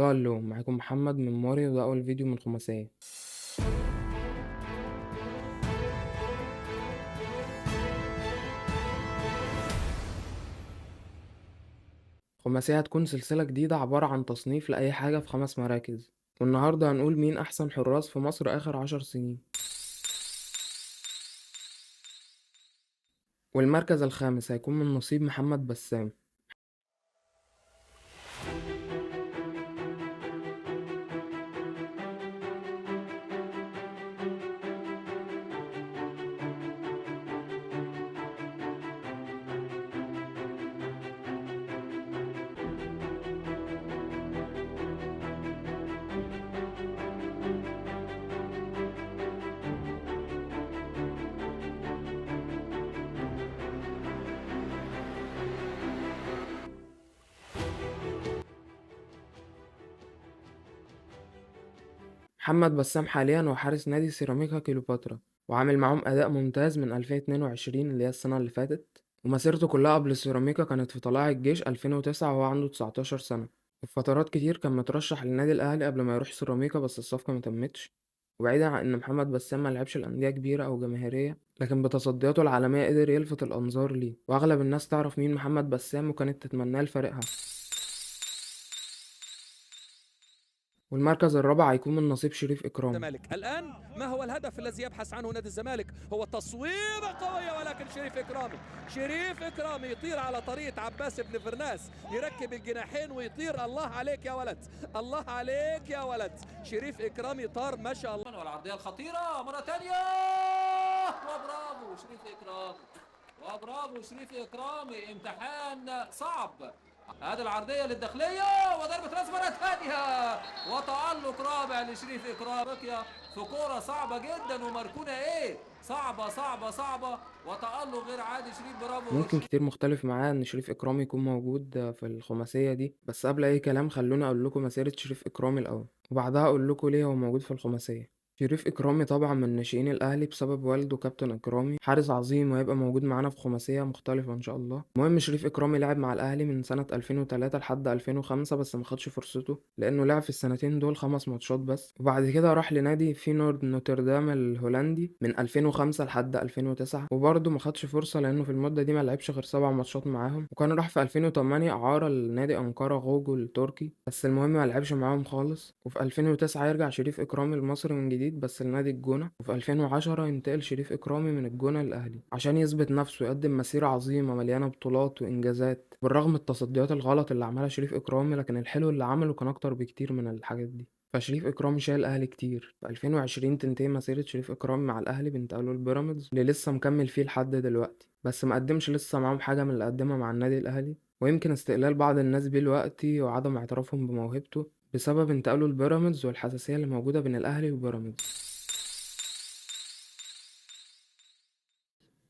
الو معاكم محمد من ماري، وده أول فيديو من خماسية. خماسية هتكون سلسلة جديدة عبارة عن تصنيف لأي حاجة في 5 مراكز، والنهاردة هنقول مين أحسن حراس في مصر آخر 10 سنين. والمركز الخامس هيكون من نصيب محمد بسام. محمد بسام حاليا هو حارس نادي سيراميكا كيلوباترا، وعامل معاهم أداء ممتاز من 2022 اللي هي السنة اللي فاتت، ومسيرته كلها قبل سيراميكا كانت في طلائع الجيش 2009 وهو عنده 19 سنة. وفي فترات كتير كان مترشح للنادي الأهلي قبل ما يروح سيراميكا، بس الصفقة متمتش. وبعيدا عن إن محمد بسام ملعبش لأندية كبيرة أو جماهيرية، لكن بتصدياته العالمية قدر يلفت الأنظار ليه، وأغلب الناس تعرف مين محمد بسام وكانت تتمناه لفريقها. والمركز الرابع هيكون من نصيب شريف إكرامي. الزمالك الآن ما هو الهدف الذي يبحث عنه نادي الزمالك؟ هو تصويبة قوية، ولكن شريف إكرامي يطير على طريقة عباس بن فرناس، يركب الجناحين ويطير. الله عليك يا ولد، الله عليك يا ولد. شريف إكرامي طار ما شاء الله. والعرضية الخطيرة مرة تانية، وبرافو شريف إكرامي، وبرافو شريف إكرامي. امتحان صعب. هذه العرضية للداخلية وضربة راس مرة ثانية، وتألق رابع لشريف إكرامي في كورة صعبة جدا ومركونة صعبة، وتألق غير عادي. شريف برافو. ممكن كتير مختلف معاه إن شريف إكرامي يكون موجود في الخماسية دي، بس قبل أي كلام خلوني أقول لكم مسيرة شريف إكرامي الأول، وبعدها أقول لكم ليه هو موجود في الخماسية. شريف إكرامي طبعا من ناشئين الأهلي بسبب والده كابتن إكرامي، حارس عظيم وهيبقى موجود معانا في خماسية مختلفة إن شاء الله. المهم شريف إكرامي لعب مع الأهلي من سنة 2003 لحد 2005، بس ما خدش فرصته لأنه لعب في السنتين دول 5 ماتشات بس، وبعد كده راح لنادي فينورد نوتردام الهولندي من 2005 لحد 2009، وبرضه ما خدش فرصة لأنه في المدة دي ما لعبش غير 7 ماتشات معاهم. وكان راح في 2008 إعارة لنادي أنقرة غوجو التركي، بس المهم ما لعبش معاهم خالص. وفي 2009 يرجع شريف إكرامي لمصر من جديد بس لنادي الجونة، وفي 2010 ينتقل شريف إكرامي من الجونة للأهلي عشان يثبت نفسه ويقدم مسيرة عظيمة مليانة بطولات وإنجازات، بالرغم من التصديات الغلط اللي عملها شريف إكرامي، لكن الحلو اللي عمله كان أكتر بكتير من الحاجات دي. فشريف إكرامي شايل الأهلي كتير. في 2020 تنتهي مسيرة شريف إكرامي مع الأهلي بانتقاله البيراميدز اللي لسه مكمل فيه لحد دلوقتي، بس مقدمش لسه معاهم حاجة من اللي قدمها مع النادي الأهلي، ويمكن استقلال بعض الناس بيه دلوقتي وعدم اعترافهم بموهبته بسبب انتقاله البيراميدز والحساسية اللي موجودة بين الأهلي وبيراميدز.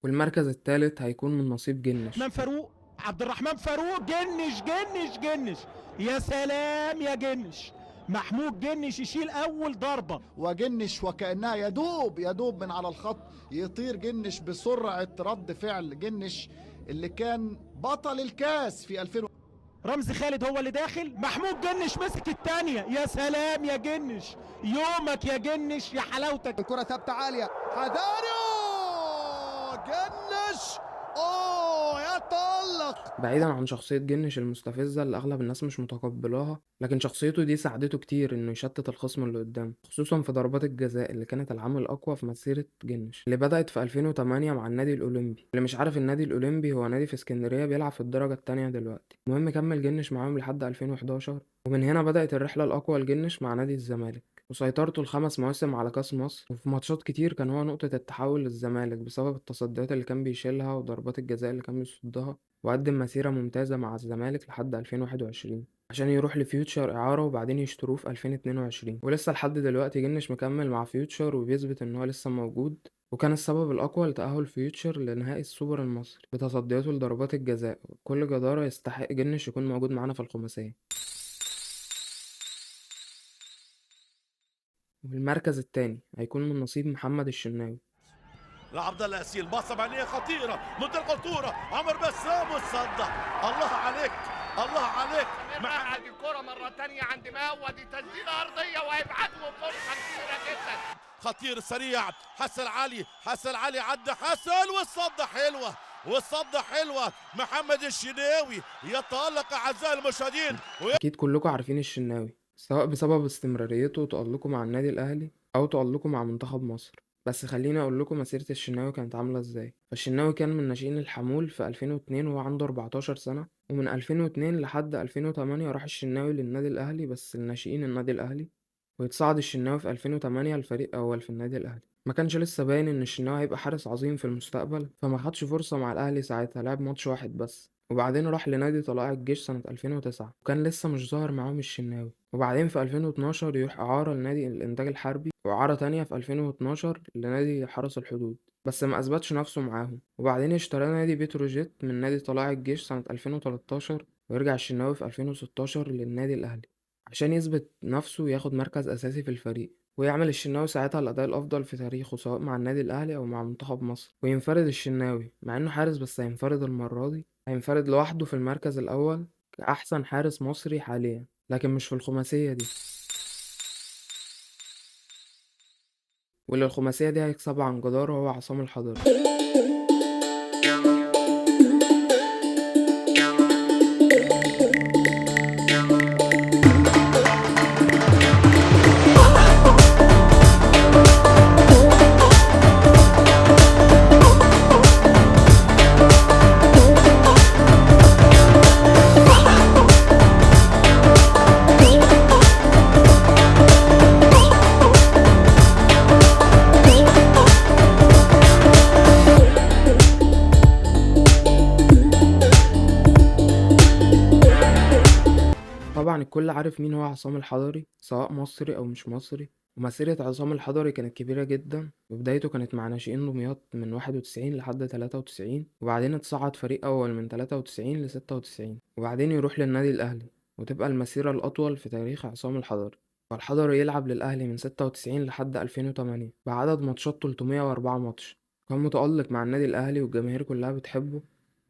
والمركز الثالث هيكون من نصيب من جنش. فاروق، عبد الرحمن فاروق، جنش. يا سلام يا جنش. محمود جنش يشيل اول ضربه، وجنش وكأنها يدوب من على الخط يطير جنش بسرعة رد فعل. جنش اللي كان بطل الكاس في 2000. رمزي خالد هو اللي داخل، محمود جنش مسك الثانيه. يا سلام يا جنش، يومك يا جنش، يا حلاوتك. الكرة ثابتة عالية، حذاري جنش، اوه يتألق. بعيدا عن شخصية جنش المستفزة اللي أغلب الناس مش متقبلاها، لكن شخصيته دي ساعدته كتير إنه يشتت الخصم اللي قدامه، خصوصا في ضربات الجزاء اللي كانت العامل الأقوى في مسيرة جنش، اللي بدأت في 2008 مع النادي الأولمبي. اللي مش عارف، النادي الأولمبي هو نادي في اسكندرية بيلعب في الدرجة التانية دلوقتي. المهم كمل جنش معاهم لحد 2011، ومن هنا بدأت الرحلة الأقوى لجنش مع نادي الزمالك، وسيطرته ال5 مواسم على كأس مصر، وفي ماتشات كتير كان هو نقطة التحول للزمالك بسبب التصديات اللي كان بيشيلها وضربات الجزاء اللي كان بيصدها. وقدم مسيرة ممتازة مع الزمالك لحد 2021 عشان يروح لفيوتشر إعارة وبعدين يشتروه في 2022، ولسه لحد دلوقتي جنش مكمل مع فيوتشر وبيثبت إن هو لسه موجود، وكان السبب الأقوى لتأهل فيوتشر لنهائي السوبر المصري بتصدياته لضربات الجزاء. وبكل جدارة يستحق جنش يكون موجود معانا في الخماسية. والمركز التاني هيكون من نصيب محمد الشناوي. لعبد الله ياسين، باصه بعينيه خطيره، منطقه الخطوره، عمر بسام والصدع. الله عليك، الله عليك. بيرقع دي كرة مرة تانية عند ماوة، دي تسديدة أرضية وهيبعتوا فرصة كبيرة جدا. خطير سريع حسن علي عدى حسن والصدة حلوة محمد الشناوي يتألق أعزائي المشاهدين. أكيد كلكم عارفين الشناوي، سواء بسبب استمراريته وتألقه مع النادي الأهلي أو تألقه مع منتخب مصر. بس خليني أقول لكم مسيرة الشناوي كانت عاملة إزاي. فالشناوي كان من ناشئين الحمول في 2002 وهو عنده 14 سنة، ومن 2002 لحد 2008 راح الشناوي للنادي الأهلي بس الناشئين النادي الأهلي، ويتصعد الشناوي في 2008 الفريق أول في النادي الأهلي. ما كانش لسه باين إن الشناوي هيبقى حارس عظيم في المستقبل، فما خدش فرصة مع الأهلي ساعتها، لعب ماتش واحد بس، وبعدين راح لنادي طلائع الجيش سنة 2009 وكان لسه مش ظاهر معاهم الشناوي. وبعدين في 2012 يروح إعارة لنادي الإنتاج الحربي، وإعارة تانية في 2012 لنادي حرس الحدود، بس ما أثبتش نفسه معاهم. وبعدين اشترى نادي بتروجيت من نادي طلائع الجيش سنة 2013، ويرجع الشناوي في 2016 للنادي الأهلي عشان يثبت نفسه وياخد مركز أساسي في الفريق، ويعمل الشناوي ساعتها الأداء الأفضل في تاريخه سواء مع النادي الأهلي أو مع منتخب مصر. وينفرد الشناوي مع إنه حارس، بس هينفرد المرة دي، هينفرد لوحده في المركز الأول كأحسن حارس مصري حاليا، لكن مش في الخماسية دي. واللي الخماسية دي هيكسبها عن جدارة هو عصام الحضري. طبعا الكل عارف مين هو عصام الحضري سواء مصري أو مش مصري، ومسيرة عصام الحضري كانت كبيرة جدا، وبدايته كانت مع ناشئين دمياط من 91 لحد 93، وبعدين اتصعد فريق أول من 93 ل96، وبعدين يروح للنادي الأهلي، وتبقى المسيرة الأطول في تاريخ عصام الحضري. فالحضري يلعب للأهلي من 96 لحد 2008 بعدد ماتشات 304 ماتش. كان متألق مع النادي الأهلي والجماهير كلها بتحبه،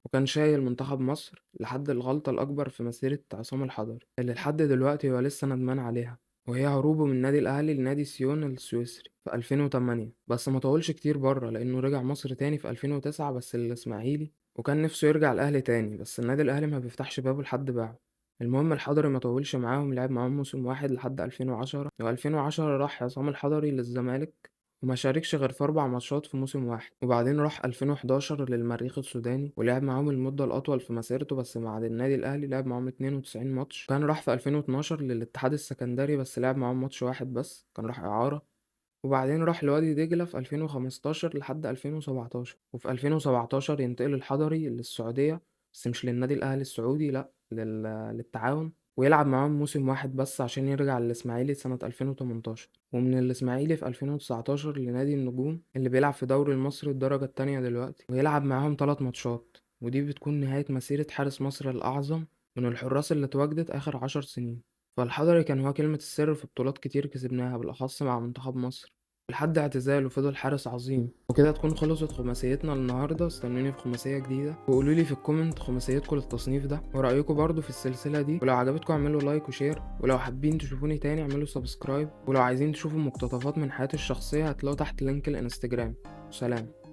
وكان شايل منتخب مصر لحد الغلطة الأكبر في مسيرة عصام الحضري اللي لحد دلوقتي هو لسه ندمان عليها، وهي هروبه من النادي الأهلي لنادي سيون السويسري في 2008. بس ما طولش كتير بره لأنه رجع مصر تاني في 2009 بس للإسماعيلي، وكان نفسه يرجع الأهلي تاني بس النادي الأهلي ما بيفتحش بابه لحد باعه. المهم الحضري ما طولش معاهم، لعب معاهم موسم واحد لحد 2010، و2010 راح عصام الحضري للزمالك وما شاركش غير في 4 ماتشات في موسم واحد. وبعدين راح 2011 للمريخ السوداني ولعب معاهم المدة الأطول في مسيرته، بس مع النادي الأهلي لعب معاهم 92 ماتش. كان راح في 2012 للاتحاد السكندري بس لعب معاهم ماتش واحد بس، كان راح إعارة. وبعدين راح لوادي دجلة في 2015 لحد 2017، وفي 2017 ينتقل الحضري للسعودية بس مش للنادي الأهلي السعودي، لأ للتعاون، ويلعب معاهم موسم واحد بس عشان يرجع للإسماعيلي سنة 2018، ومن الإسماعيلي في 2019 لنادي النجوم اللي بيلعب في دوري المصري الدرجة التانية دلوقتي، ويلعب معاهم 3 ماتشات، ودي بتكون نهاية مسيرة حارس مصر الأعظم من الحراس اللي اتواجدت آخر 10 سنين. فالحضري كان هو كلمة السر في بطولات كتير كسبناها بالأخص مع منتخب مصر لحد اعتزاله، فضل حارس عظيم. وكده تكون خلصت خماسيتنا النهارده، استنوني في خماسيه جديده، وقولولي في الكومنت خماسيتكم للتصنيف ده ورأيكم برضو في السلسله دي، ولو عجبتكم اعملوا لايك وشير، ولو حابين تشوفوني تاني اعملوا سبسكرايب، ولو عايزين تشوفوا مقتطفات من حياتي الشخصيه هتلاقوا تحت لينك الانستجرام. سلام.